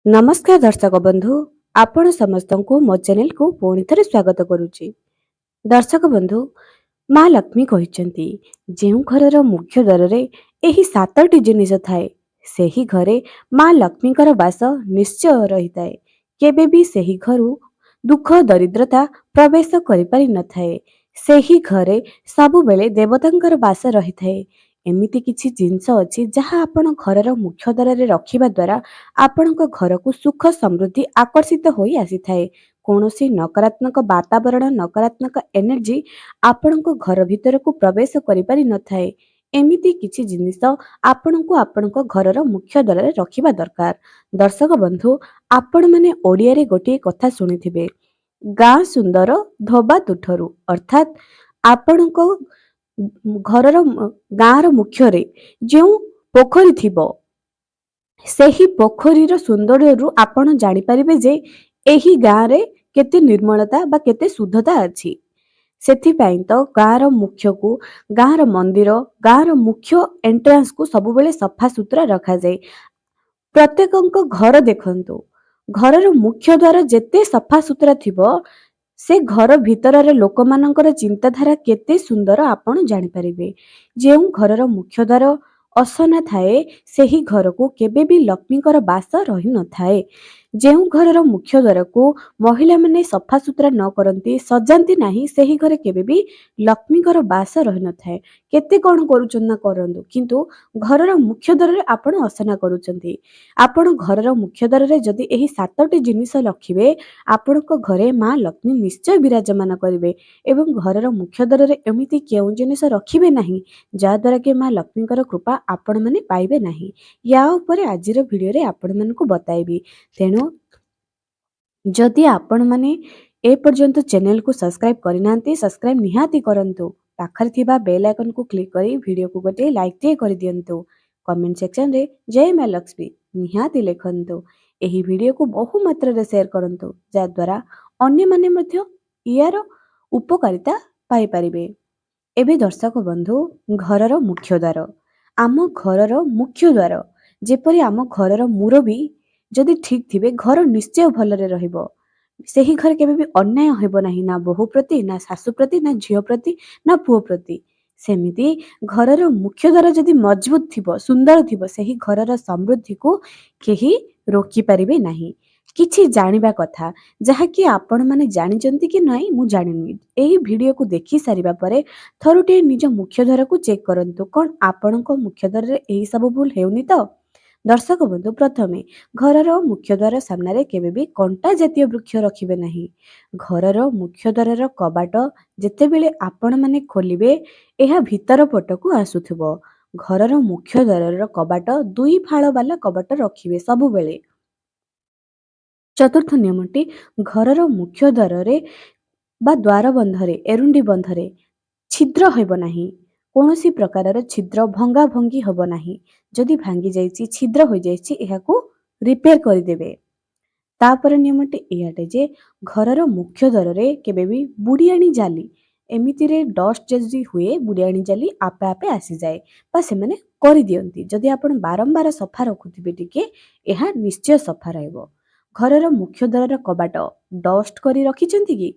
नमस्कार दर्शक बंधु आपण समस्त को मो चैनल को पुणी थे स्वागत करुच्ची। दर्शक बंधु माँ लक्ष्मी कहते जो घर मुख्य द्वार यही सातटी जिनिस थाए से ही घरे माँ लक्ष्मी बास निश्चय रही थाए। केबे भी सही घर दुख दरिद्रता प्रवेश करि न थाए। सही घरे सबु बेले देवतांकर बास रही थाए। एमिति किछि जिंस अछि जहाँ आपण घरर मुख्य द्वार रखिबा द्वारा आपणक घर को सुख समृद्धि आकर्षित होई आसी थाए। कौनसी नकारात्मक वातावरण नकारात्मक एनर्जी आपणक घर भितर को प्रवेश करि पारि न थाए। एमिति किछि जिनिस आपणको आपणक घरर मुख्य द्वार रखिबा दरकार। दर्शक बंधु आपण माने ओडिया रे गोटे कथा सुनिथिबे, गाँ सुंदर धोबा तुठरू, अर्थात आपणक घरर गाँर मुख्य जो पोखरी थिबो ସେହି ପୋଖରୀର ସୌନ୍ଦର୍ଯ୍ୟରୁ ଆପଣ ଜାଣିପାରିବେ ଯେ ଏହି ଗାଁରେ କେତେ ନିର୍ମଳତା ବା କେତେ ଶୁଦ୍ଧତା ଅଛି। ସେଥିପାଇଁ ତ ଗାଁର ମୁଖ୍ୟକୁ ଗାଁର ମନ୍ଦିର ଗାଁର ମୁଖ୍ୟ ଏଣ୍ଟ୍ରାନ୍ସକୁ ସବୁବେଳେ ସଫା ସୁତୁରା ରଖାଯାଏ। ପ୍ରତ୍ୟେକଙ୍କ ଘର ଦେଖନ୍ତୁ, ଘରର ମୁଖ୍ୟ ଦ୍ୱାର ଯେତେ ସଫା ସୁତୁରା ଥିବ ସେ ଘର ଭିତରର ଲୋକମାନଙ୍କର ଚିନ୍ତାଧାରା କେତେ ସୁନ୍ଦର ଆପଣ ଜାଣିପାରିବେ। ଯେଉଁ ଘରର ମୁଖ୍ୟ ଦ୍ୱାର ଅସନା ଥାଏ ସେହି ଘରକୁ କେବେ ବି ଲକ୍ଷ୍ମୀଙ୍କର ବାସ ରହିନଥାଏ। ଯେଉଁ ଘରର ମୁଖ୍ୟ ଦ୍ୱାରକୁ ମହିଳାମାନେ ସଫା ସୁତୁରା ନ କରନ୍ତି ସଜାନ୍ତି ନାହିଁ ସେହି ଘରେ କେବେ ବି ଲକ୍ଷ୍ମୀଙ୍କର ବାସ ରହିନଥାଏ। କେତେ କଣ କରୁଛନ୍ତି ନା କରନ୍ତୁ, କିନ୍ତୁ ଘରର ମୁଖ୍ୟ ଦ୍ୱାରରେ ଆପଣ ଅସନା କରୁଛନ୍ତି। ଆପଣ ଘରର ମୁଖ୍ୟ ଦ୍ୱାରରେ ଯଦି ଏହି ସାତଟି ଜିନିଷ ରଖିବେ ଆପଣଙ୍କ ଘରେ ମା ଲକ୍ଷ୍ମୀ ନିଶ୍ଚୟ ବିରାଜମାନ କରିବେ। ଏବଂ ଘରର ମୁଖ୍ୟ ଦ୍ୱାରରେ ଏମିତି କେଉଁ ଜିନିଷ ରଖିବେ ନାହିଁ ଯାହାଦ୍ୱାରା କି ମା ଲକ୍ଷ୍ମୀଙ୍କର କୃପା ଆପଣମାନେ ପାଇବେ ନାହିଁ। ୟା ଉପରେ ଆଜିର ଭିଡ଼ିଓରେ ଆପଣମାନଙ୍କୁ ବତାଇବି। ତେଣୁ ଯଦି ଆପଣମାନେ ଏ ପର୍ଯ୍ୟନ୍ତ ଚ୍ୟାନେଲକୁ ସବସ୍କ୍ରାଇବ୍ କରିନାହାନ୍ତି ସବସ୍କ୍ରାଇବ୍ ନିହାତି କରନ୍ତୁ। ପାଖରେ ଥିବା ବେଲ୍ ଆଇକନକୁ କ୍ଲିକ୍ କରି ଭିଡ଼ିଓକୁ ଗୋଟିଏ ଲାଇକ୍ଟିଏ କରିଦିଅନ୍ତୁ। କମେଣ୍ଟ ସେକ୍ସନରେ ଜୟ ମା ଲକ୍ଷ୍ମୀ ନିହାତି ଲେଖନ୍ତୁ। ଏହି ଭିଡ଼ିଓକୁ ବହୁ ମାତ୍ରାରେ ସେୟାର କରନ୍ତୁ ଯାହାଦ୍ୱାରା ଅନ୍ୟମାନେ ମଧ୍ୟ ୟାର ଉପକାରିତା ପାଇପାରିବେ। ଏବେ ଦର୍ଶକ ବନ୍ଧୁ ଘରର ମୁଖ୍ୟ ଦ୍ୱାର, ଆମ ଘରର ମୁଖ୍ୟ ଦ୍ୱାର ଯେପରି ଆମ ଘରର ମୁରବୀ ଯଦି ଠିକ୍ ଥିବେ ଘର ନିଶ୍ଚୟ ଭଲରେ ରହିବ। ସେହି ଘରେ କେବେ ବି ଅନ୍ୟାୟ ହେବ ନାହିଁ, ନା ବୋହୂ ପ୍ରତି ନା ଶାଶୁ ପ୍ରତି ନା ଝିଅ ପ୍ରତି ନା ପୁଅ ପ୍ରତି। ସେମିତି ଘରର ମୁଖ୍ୟ ଦ୍ୱାର ଯଦି ମଜବୁତ ଥିବ ସୁନ୍ଦର ଥିବ ସେହି ଘରର ସମୃଦ୍ଧିକୁ କେହି ରୋକିପାରିବେ ନାହିଁ। କିଛି ଜାଣିବା କଥା ଯାହାକି ଆପଣମାନେ ଜାଣିଛନ୍ତି କି ନାହିଁ ମୁଁ ଜାଣିନି। ଏହି ଭିଡ଼ିଓକୁ ଦେଖି ସାରିବା ପରେ ଥରୁଟିଏ ନିଜ ମୁଖ୍ୟ ଦ୍ୱାରକୁ ଚେକ୍ କରନ୍ତୁ କ'ଣ ଆପଣଙ୍କ ମୁଖ୍ୟ ଦ୍ୱାରରେ ଏହି ସବୁ ଭୁଲ ହେଉନି ତ। ଦର୍ଶକ ବନ୍ଧୁ ପ୍ରଥମେ ଘରର ମୁଖ୍ୟ ଦ୍ୱାର ସାମ୍ନାରେ କେବେ ବି କଣ୍ଟା ଜାତୀୟ ବୃକ୍ଷ ରଖିବେ ନାହିଁ। ଘରର ମୁଖ୍ୟ ଦ୍ୱାରର କବାଟ ଯେତେବେଳେ ଆପଣମାନେ ଖୋଲିବେ ଏହା ଭିତର ପଟକୁ ଆସୁଥିବ। ଘରର ମୁଖ୍ୟ ଦ୍ୱାରର କବାଟ 2 ଫାଳ ବାଲା କବାଟ ରଖିବେ ସବୁବେଳେ। ଚତୁର୍ଥ ନିୟମଟି ଘରର ମୁଖ୍ୟ ଦ୍ୱାରରେ ବା ଦ୍ୱାର ବନ୍ଧରେ ଏରୁଣ୍ଡି ବନ୍ଧରେ ଛିଦ୍ର ହେବ ନାହିଁ। କୌଣସି ପ୍ରକାରର ଛିଦ୍ର ଭଙ୍ଗା ଭଙ୍ଗି ହେବ ନାହିଁ। ଯଦି ଭାଙ୍ଗି ଯାଇଛି ଛିଦ୍ର ହୋଇଯାଇଛି ଏହାକୁ ରିପେୟାର କରିଦେବେ। ତାପରେ ନିୟମଟି ଏହାଟେ ଯେ ଘରର ମୁଖ୍ୟ ଦ୍ୱାରରେ କେବେ ବି ବୁଢ଼ିଆଣୀ ଜାଲି ଏମିତିରେ ଡଷ୍ଟ ଯଦି ହୁଏ ବୁଢ଼ିଆଣୀ ଜାଲି ଆପେ ଆପେ ଆସିଯାଏ ବା ସେମାନେ କରିଦିଅନ୍ତି। ଯଦି ଆପଣ ବାରମ୍ବାର ସଫା ରଖୁଥିବେ ଟିକେ ଏହା ନିଶ୍ଚୟ ସଫା ରହିବ। ଘରର ମୁଖ୍ୟ ଦ୍ୱାରର କବାଟ ଡଷ୍ଟ କରି ରଖିଛନ୍ତି କି?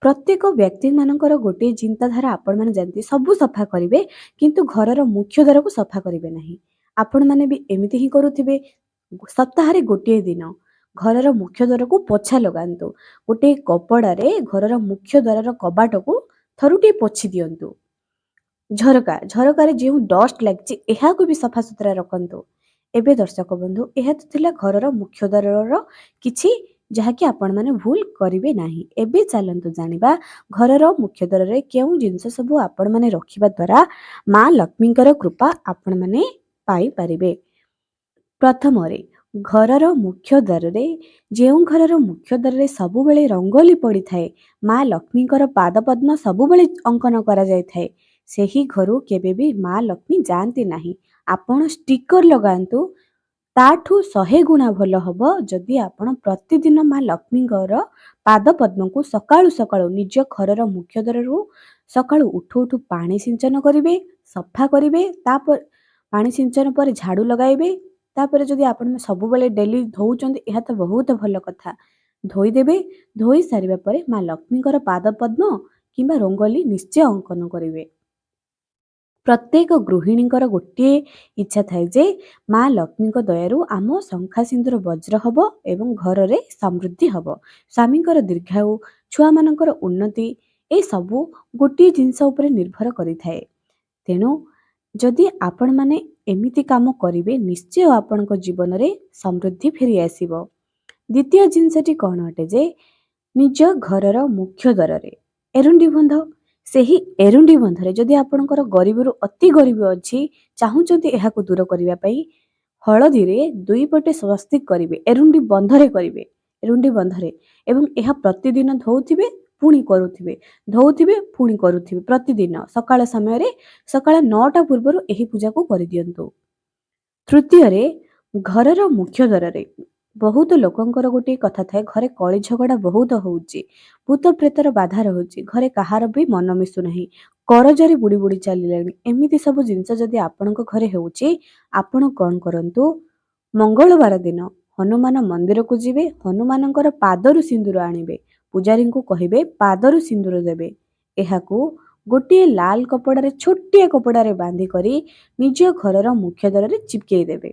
ପ୍ରତ୍ୟେକ ବ୍ୟକ୍ତିମାନଙ୍କର ଗୋଟିଏ ଚିନ୍ତାଧାରା ଆପଣମାନେ ଜାଣନ୍ତି ସବୁ ସଫା କରିବେ କିନ୍ତୁ ଘରର ମୁଖ୍ୟ ଦ୍ୱାରକୁ ସଫା କରିବେ ନାହିଁ। ଆପଣମାନେ ବି ଏମିତି ହିଁ କରୁଥିବେ। ସପ୍ତାହରେ ଗୋଟିଏ ଦିନ ଘରର ମୁଖ୍ୟ ଦ୍ୱାରକୁ ପୋଛା ଲଗାନ୍ତୁ। ଗୋଟିଏ କପଡ଼ାରେ ଘରର ମୁଖ୍ୟ ଦ୍ୱାରର କବାଟକୁ ଥରୁଟିଏ ପୋଛି ଦିଅନ୍ତୁ। ଝରକାରେ ଯେଉଁ ଡଷ୍ଟ ଲାଗିଛି ଏହାକୁ ବି ସଫା ସୁତୁରା ରଖନ୍ତୁ। ଏବେ ଦର୍ଶକ ବନ୍ଧୁ ଏହା ତ ଥିଲା ଘରର ମୁଖ୍ୟ ଦ୍ୱାରର କିଛି ଯାହାକି ଆପଣମାନେ ଭୁଲ କରିବେ ନାହିଁ। ଏବେ ଚାଲନ୍ତୁ ଜାଣିବା ଘରର ମୁଖ୍ୟ ଦ୍ୱାରରେ କେଉଁ ଜିନିଷ ସବୁ ଆପଣମାନେ ରଖିବା ଦ୍ୱାରା ମା ଲକ୍ଷ୍ମୀଙ୍କର କୃପା ଆପଣମାନେ ପାଇପାରିବେ। ପ୍ରଥମରେ ଘରର ମୁଖ୍ୟ ଦ୍ୱାରରେ ଯେଉଁ ଘରର ମୁଖ୍ୟ ଦ୍ୱାରରେ ସବୁବେଳେ ରଙ୍ଗୋଲି ପଡ଼ିଥାଏ ମା ଲକ୍ଷ୍ମୀଙ୍କର ପାଦପଦ୍ମ ସବୁବେଳେ ଅଙ୍କନ କରାଯାଇଥାଏ ସେହି ଘରୁ କେବେ ବି ମା ଲକ୍ଷ୍ମୀ ଯାଆନ୍ତି ନାହିଁ। ଆପଣ ଷ୍ଟିକର ଲଗାନ୍ତୁ, ତାଠୁ 100 ଗୁଣା ଭଲ ହବ ଯଦି ଆପଣ ପ୍ରତିଦିନ ମା ଲକ୍ଷ୍ମୀଙ୍କର ପାଦପଦ୍ମକୁ ସକାଳୁ ସକାଳୁ ନିଜ ଘରର ମୁଖ୍ୟ ଦ୍ୱାରରୁ ସକାଳୁ ଉଠୁ ଉଠୁ ପାଣି ସିଞ୍ଚନ କରିବେ, ସଫା କରିବେ। ତାପରେ ପାଣି ସିଞ୍ଚନ ପରେ ଝାଡ଼ୁ ଲଗାଇବେ। ତାପରେ ଯଦି ଆପଣ ସବୁବେଳେ ଡେଲି ଧୋଉଛନ୍ତି ଏହା ତ ବହୁତ ଭଲ କଥା। ଧୋଇଦେବେ। ଧୋଇ ସାରିବା ପରେ ମା ଲକ୍ଷ୍ମୀଙ୍କର ପାଦ ପଦ୍ମ କିମ୍ବା ରଙ୍ଗୋଲି ନିଶ୍ଚୟ ଅଙ୍କନ କରିବେ। ପ୍ରତ୍ୟେକ ଗୃହିଣୀଙ୍କର ଗୋଟିଏ ଇଚ୍ଛା ଥାଏ ଯେ ମା ଲକ୍ଷ୍ମୀଙ୍କ ଦୟାରୁ ଆମ ଶଙ୍ଖା ସିନ୍ଦୁର ବଜ୍ର ହବ ଏବଂ ଘରରେ ସମୃଦ୍ଧି ହବ, ସ୍ୱାମୀଙ୍କର ଦୀର୍ଘାୟୁ, ଛୁଆମାନଙ୍କର ଉନ୍ନତି, ଏସବୁ ଗୋଟିଏ ଜିନିଷ ଉପରେ ନିର୍ଭର କରିଥାଏ। ତେଣୁ ଯଦି ଆପଣମାନେ ଏମିତି କାମ କରିବେ ନିଶ୍ଚୟ ଆପଣଙ୍କ ଜୀବନରେ ସମୃଦ୍ଧି ଫେରି ଆସିବ। ଦ୍ୱିତୀୟ ଜିନିଷଟି କ'ଣ ଅଟେ ଯେ ନିଜ ଘରର ମୁଖ୍ୟ ଦ୍ୱାରରେ ଏରୁଣ୍ଡି ବନ୍ଧ। ସେହି ଏରୁଣ୍ଡି ବନ୍ଧରେ ଯଦି ଆପଣଙ୍କର ଗରିବରୁ ଅତି ଗରିବ ଅଛି, ଚାହୁଁଛନ୍ତି ଏହାକୁ ଦୂର କରିବା ପାଇଁ, ହଳଦୀରେ 2 ପଟେ ସ୍ୱସ୍ତିକ କରିବେ, ଏରୁଣ୍ଡି ବନ୍ଧରେ କରିବେ, ଏରୁଣ୍ଡି ବନ୍ଧରେ, ଏବଂ ଏହା ପ୍ରତିଦିନ ଧୋଉଥିବେ ପୁଣି କରୁଥିବେ, ଧୋଉଥିବେ ପୁଣି କରୁଥିବେ। ପ୍ରତିଦିନ ସକାଳ ସମୟରେ ସକାଳ 9ଟା ପୂର୍ବରୁ ଏହି ପୂଜାକୁ କରିଦିଅନ୍ତୁ। ତୃତୀୟରେ, ଘରର ମୁଖ୍ୟ ଦ୍ୱାରରେ ବହୁତ ଲୋକଙ୍କର ଗୋଟିଏ କଥା ଥାଏ, ଘରେ କଳି ଝଗଡ଼ା ବହୁତ ହେଉଛି, ଭୂତ ପ୍ରେତର ବାଧା ରହୁଛି, ଘରେ କାହାର ବି ମନ ମିଶୁନାହିଁ, କରଜରେ ବୁଡ଼ି ବୁଡ଼ି ଚାଲିଲେଣି, ଏମିତି ସବୁ ଜିନିଷ ଯଦି ଆପଣଙ୍କ ଘରେ ହେଉଛି, ଆପଣ କ'ଣ କରନ୍ତୁ, ମଙ୍ଗଳବାର ଦିନ ହନୁମାନ ମନ୍ଦିରକୁ ଯିବେ, ହନୁମାନଙ୍କର ପାଦରୁ ସିନ୍ଦୁର ଆଣିବେ, ପୂଜାରୀଙ୍କୁ କହିବେ ପାଦରୁ ସିନ୍ଦୁର ଦେବେ। ଏହାକୁ ଗୋଟିଏ ଲାଲ କପଡ଼ାରେ, ଛୋଟିଆ କପଡ଼ାରେ ବାନ୍ଧି କରି ନିଜ ଘରର ମୁଖ୍ୟ ଦ୍ୱାରରେ ଚିପକେଇ ଦେବେ।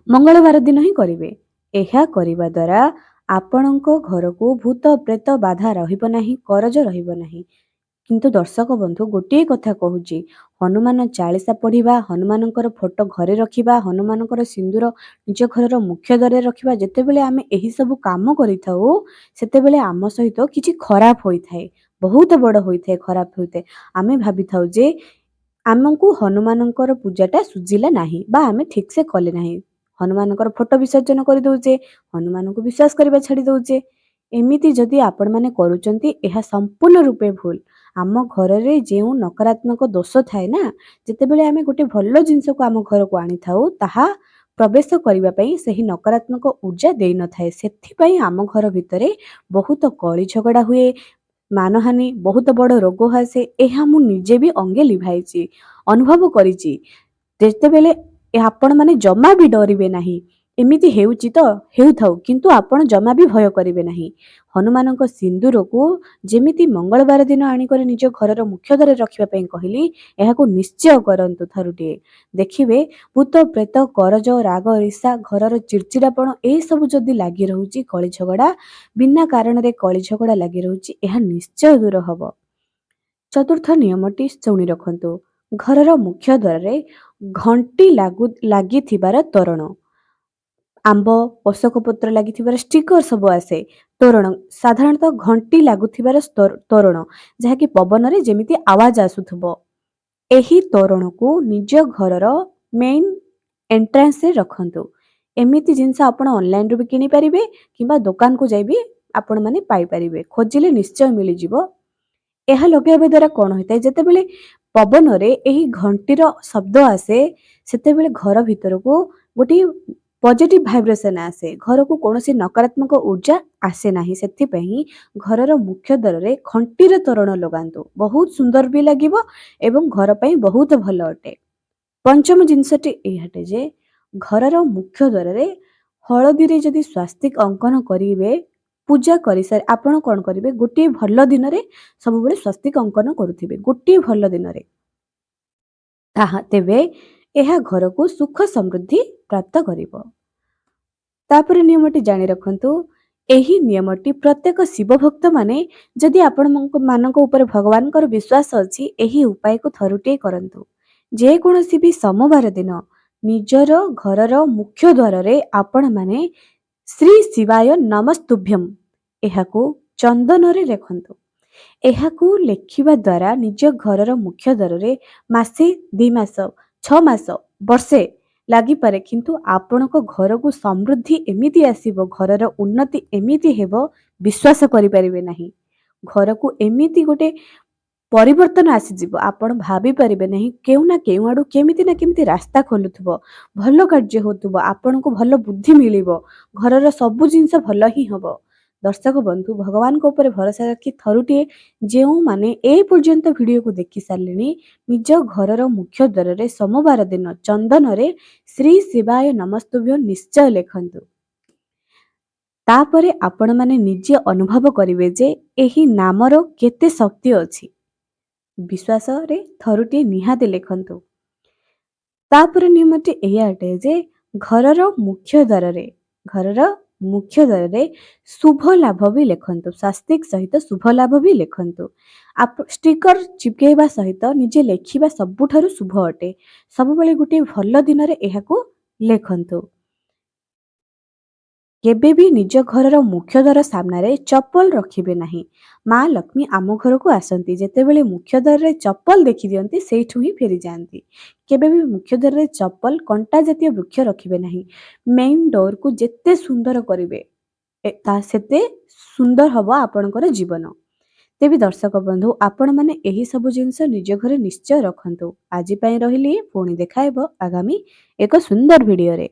ମଙ୍ଗଳବାର ଦିନ ହିଁ କରିବେ। ଏହା କରିବା ଦ୍ୱାରା ଆପଣଙ୍କ ଘରକୁ ଭୂତ ପ୍ରେତ ବାଧା ରହିବ ନାହିଁ, କରଜ ରହିବ ନାହିଁ। କିନ୍ତୁ ଦର୍ଶକ ବନ୍ଧୁ ଗୋଟିଏ କଥା କହୁଛି, ହନୁମାନ ଚାଳିଶା ପଢ଼ିବା, ହନୁମାନଙ୍କର ଫଟୋ ଘରେ ରଖିବା, ହନୁମାନଙ୍କର ସିନ୍ଦୁର ନିଜ ଘରର ମୁଖ୍ୟ ଦ୍ୱାରରେ ରଖିବା, ଯେତେବେଳେ ଆମେ ଏହିସବୁ କାମ କରିଥାଉ ସେତେବେଳେ ଆମ ସହିତ କିଛି ଖରାପ ହୋଇଥାଏ, ବହୁତ ବଡ଼ ହୋଇଥାଏ, ଖରାପ ହୋଇଥାଏ। ଆମେ ଭାବିଥାଉ ଯେ ଆମକୁ ହନୁମାନଙ୍କର ପୂଜାଟା ସୁଝିଲା ନାହିଁ ବା ଆମେ ଠିକ୍ସେ କଲେ ନାହିଁ, ହନୁମାନଙ୍କର ଫଟୋ ବିସର୍ଜନ କରିଦେଉଛେ, ହନୁମାନଙ୍କୁ ବିଶ୍ୱାସ କରିବା ଛାଡ଼ି ଦେଉଛେ। ଏମିତି ଯଦି ଆପଣମାନେ କରୁଛନ୍ତି ଏହା ସମ୍ପୂର୍ଣ୍ଣ ରୂପେ ଭୁଲ। ଆମ ଘରରେ ଯେଉଁ ନକାରାତ୍ମକ ଦୋଷ ଥାଏ ନା, ଯେତେବେଳେ ଆମେ ଗୋଟେ ଭଲ ଜିନିଷକୁ ଆମ ଘରକୁ ଆଣିଥାଉ ତାହା ପ୍ରବେଶ କରିବା ପାଇଁ ସେହି ନକାରାତ୍ମକ ଊର୍ଜା ଦେଇନଥାଏ। ସେଥିପାଇଁ ଆମ ଘର ଭିତରେ ବହୁତ କଳି ଝଗଡ଼ା ହୁଏ, ମାନହାନି, ବହୁତ ବଡ଼ ରୋଗ ଆସେ। ଏହା ମୁଁ ନିଜେ ବି ଅଙ୍ଗେ ଲିଭାଇଛି, ଅନୁଭବ କରିଛି। ଯେତେବେଳେ ଆପଣମାନେ ଜମା ବି ଡରିବେ ନାହିଁ, ଏମିତି ହେଉଛି ତ ହେଉଥାଉ, କିନ୍ତୁ ଆପଣ ଜମା ବି ଭୟ କରିବେ ନାହିଁ। ହନୁମାନଙ୍କ ସିନ୍ଦୁରକୁ ଯେମିତି ମଙ୍ଗଳବାର ଦିନ ଆଣିକରି ନିଜ ଘରର ମୁଖ୍ୟ ଦ୍ୱାରରେ ରଖିବା ପାଇଁ କହିଲି, ଏହାକୁ ନିଶ୍ଚୟ କରନ୍ତୁ ଥରୁଟିଏ। ଦେଖିବେ ଭୂତ ପ୍ରେତ, କରଜ, ରାଗ, ଈର୍ଷା, ଘରର ଚିଡ଼ଚିଡ଼ାପଣ ଏସବୁ ଯଦି ଲାଗି ରହୁଛି, କଳି ଝଗଡ଼ା, ବିନା କାରଣରେ କଳି ଝଗଡ଼ା ଲାଗି ରହୁଛି, ଏହା ନିଶ୍ଚୟ ଦୂର ହେବ। ଚତୁର୍ଥ ନିୟମଟି ଶୁଣି ରଖନ୍ତୁ। ଘରର ମୁଖ୍ୟ ଦ୍ୱାରରେ ଘଣ୍ଟି ଲାଗିଥିବାର ତୋରଣ, ଆମ୍ବ, ଅଶୋକ ପତ୍ର ଲାଗିଥିବାର ଷ୍ଟିକର ସବୁ ଆସେ, ତୋରଣ, ସାଧାରଣତଃ ଘଣ୍ଟି ଲାଗୁଥିବାର ତୋରଣ, ଯାହାକି ପବନରେ ଯେମିତି ଆୱାଜ ଆସୁଥିବ, ଏହି ତୋରଣକୁ ନିଜ ଘରର ମେନ୍ ଏଣ୍ଟ୍ରାନ୍ସରେ ରଖନ୍ତୁ। ଏମିତି ଜିନିଷ ଆପଣ ଅନଲାଇନରୁ ବି କିଣିପାରିବେ କିମ୍ବା ଦୋକାନକୁ ଯାଇ ବି ଆପଣମାନେ ପାଇପାରିବେ, ଖୋଜିଲେ ନିଶ୍ଚୟ ମିଳିଯିବ। ଏହା ଲଗାଇବା ଦ୍ୱାରା କ'ଣ ହୋଇଥାଏ, ଯେତେବେଳେ ପବନରେ ଏହି ଘଣ୍ଟିର ଶବ୍ଦ ଆସେ ସେତେବେଳେ ଘର ଭିତରକୁ ଗୋଟିଏ ପଜିଟିଭ ଭାଇବ୍ରେସନ୍ ଆସେ, ଘରକୁ କୌଣସି ନକାରାତ୍ମକ ଊର୍ଜା ଆସେ ନାହିଁ। ସେଥିପାଇଁ ଘରର ମୁଖ୍ୟ ଦ୍ୱାରରେ ଘଣ୍ଟିର ତୋରଣ ଲଗାନ୍ତୁ, ବହୁତ ସୁନ୍ଦର ବି ଲାଗିବ ଏବଂ ଘର ପାଇଁ ବହୁତ ଭଲ ଅଟେ। ପଞ୍ଚମ ଜିନିଷଟି ଏହାଟେ ଯେ ଘରର ମୁଖ୍ୟ ଦ୍ୱାରରେ ହଳଦୀରେ ଯଦି ସ୍ୱାସ୍ତିକ ଅଙ୍କନ କରିବେ, ପୂଜା କରିସାରି ଆପଣ କ'ଣ କରିବେ, ଗୋଟିଏ ଭଲ ଦିନରେ ସବୁବେଳେ ସ୍ୱାସ୍ତିକ ଅଙ୍କନ କରୁଥିବେ, ଗୋଟିଏ ଭଲ ଦିନରେ, ତେବେ ଏହା ଘରକୁ ସୁଖ ସମୃଦ୍ଧି ପ୍ରାପ୍ତ କରିବ। ତାପରେ ନିୟମଟି ଜାଣି ରଖନ୍ତୁ, ଏହି ନିୟମଟି ପ୍ରତ୍ୟେକ ଶିବ ଭକ୍ତମାନେ, ଯଦି ଆପଣମାନଙ୍କ ଉପରେ ଭଗବାନଙ୍କର ବିଶ୍ୱାସ ଅଛି, ଏହି ଉପାୟକୁ ଥରୁଟିଏ କରନ୍ତୁ। ଯେକୌଣସି ବି ସୋମବାର ଦିନ ନିଜର ଘରର ମୁଖ୍ୟ ଦ୍ୱାରରେ ଆପଣମାନେ ଶ୍ରୀ ଶିବାୟ ନମସ୍ତୁଭ୍ୟମ୍ ଏହାକୁ ଚନ୍ଦନରେ ଲେଖନ୍ତୁ। ଏହାକୁ ଲେଖିବା ଦ୍ୱାରା ନିଜ ଘରର ମୁଖ୍ୟ ଦ୍ୱାରରେ ମାସେ, 2 ମାସ, 6 ମାସ, ବର୍ଷେ ଲାଗିପାରେ, କିନ୍ତୁ ଆପଣଙ୍କ ଘରକୁ ସମୃଦ୍ଧି ଏମିତି ଆସିବ, ଘରର ଉନ୍ନତି ଏମିତି ହେବ, ବିଶ୍ୱାସ କରିପାରିବେ ନାହିଁ। ଘରକୁ ଏମିତି ଗୋଟେ ପରିବର୍ତ୍ତନ ଆସିଯିବ, ଆପଣ ଭାବିପାରିବେ ନାହିଁ, କେଉଁ ନା କେଉଁ ଆଡ଼ୁ କେମିତି ନା କେମିତି ରାସ୍ତା ଖୋଲୁଥିବ, ଭଲ କାର୍ଯ୍ୟ ହେଉଥିବ, ଆପଣଙ୍କୁ ଭଲ ବୁଦ୍ଧି ମିଳିବ, ଘରର ସବୁ ଜିନିଷ ଭଲ ହିଁ ହେବ। ଦର୍ଶକ ବନ୍ଧୁ ଭଗବାନଙ୍କ ଉପରେ ଭରସା ରଖି ଥରୁଟିଏ ଯେଉଁମାନେ ଏ ପର୍ଯ୍ୟନ୍ତ ଭିଡ଼ିଓକୁ ଦେଖି ସାରିଲେଣି ନିଜ ଘରର ମୁଖ୍ୟ ଦ୍ୱାରରେ ସୋମବାର ଦିନ ଚନ୍ଦନରେ ଶ୍ରୀ ଶିବାୟ ନମସ୍ତୁଭ୍ୟମ୍ ନିଶ୍ଚୟ ଲେଖନ୍ତୁ। ତାପରେ ଆପଣମାନେ ନିଜେ ଅନୁଭବ କରିବେ ଯେ ଏହି ନାମର କେତେ ଶକ୍ତି ଅଛି। ବିଶ୍ୱାସରେ ଥରୁଟିଏ ନିହାତି ଲେଖନ୍ତୁ। ତାପରେ ନିୟମଟି ଏଇଆ ଅଟେ ଯେ ଘରର ମୁଖ୍ୟ ଦ୍ୱାରରେ ଶୁଭ ଲାଭ ବି ଲେଖନ୍ତୁ। ସ୍ୱାସ୍ତିକ ସହିତ ଶୁଭ ଲାଭ ବି ଲେଖନ୍ତୁ। ଷ୍ଟିକର ଚିପକେଇବା ସହିତ ନିଜେ ଲେଖିବା ସବୁଠାରୁ ଶୁଭ ଅଟେ। ସବୁବେଳେ ଗୋଟିଏ ଭଲ ଦିନରେ ଏହାକୁ ଲେଖନ୍ତୁ। କେବେ ବି ନିଜ ଘରର ମୁଖ୍ୟ ଦ୍ୱାର ସାମ୍ନାରେ ଚପଲ ରଖିବେ ନାହିଁ। ମା ଲକ୍ଷ୍ମୀ ଆମ ଘରକୁ ଆସନ୍ତି, ଯେତେବେଳେ ମୁଖ୍ୟ ଦ୍ୱାରରେ ଚପଲ ଦେଖିଦିଅନ୍ତି ସେଇଠୁ ହିଁ ଫେରିଯାଆନ୍ତି। କେବେ ବି ମୁଖ୍ୟ ଦ୍ୱାରରେ ଚପଲ କଣ୍ଟା ଜାତୀୟ ବୃକ୍ଷ ରଖିବେ ନାହିଁ। ମେନ୍ ଡୋରକୁ ଯେତେ ସୁନ୍ଦର କରିବେ ସେତେ ସୁନ୍ଦର ହବ ଆପଣଙ୍କର ଜୀବନ। ତେବେ ଦର୍ଶକ ବନ୍ଧୁ ଆପଣମାନେ ଏହି ସବୁ ଜିନିଷ ନିଜ ଘରେ ନିଶ୍ଚୟ ରଖନ୍ତୁ। ଆଜି ପାଇଁ ରହିଲି, ପୁଣି ଦେଖା ହେବ ଆଗାମୀ ଏକ ସୁନ୍ଦର ଭିଡ଼ିଓରେ।